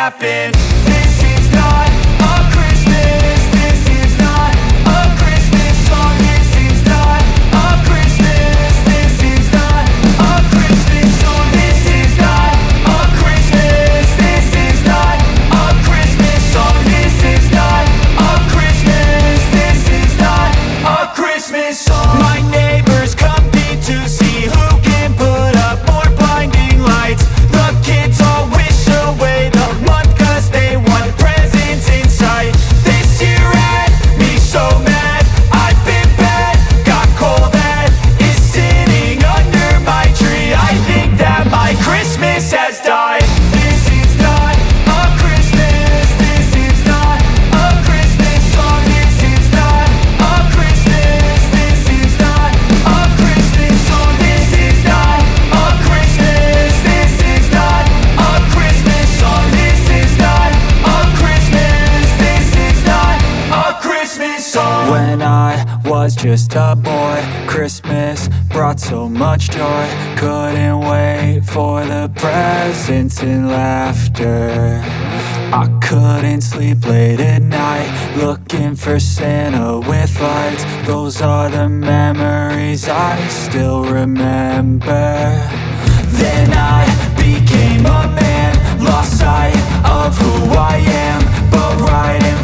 happen. This is not a Christmas. This is not a Christmas song. This is not a Christmas. This is not a Christmas song. This is not a Christmas. This is not a Christmas song. This is not a Christmas. This is not a Christmas song. My neighbors compete to see who can put up more blinding lights. The kids all wish away the month 'cause they want presents in sight. This year had me so mad, I've been bad, got coal that is sitting under my tree. I think that my Christmas has died. This is not a Christmas. This is not a Christmas song. This is not a Christmas. This is not a Christmas song. This is not a Christmas. This is not a Christmas song. This is not a Christmas. This is not a Christmas song. When I was just a boy, Christmas brought so much joy. Couldn't wait for the presents and laughter. I couldn't sleep late at night, looking for Santa with lights. Those are the memories I still remember. Then I became a man, lost sight of who I am, but right in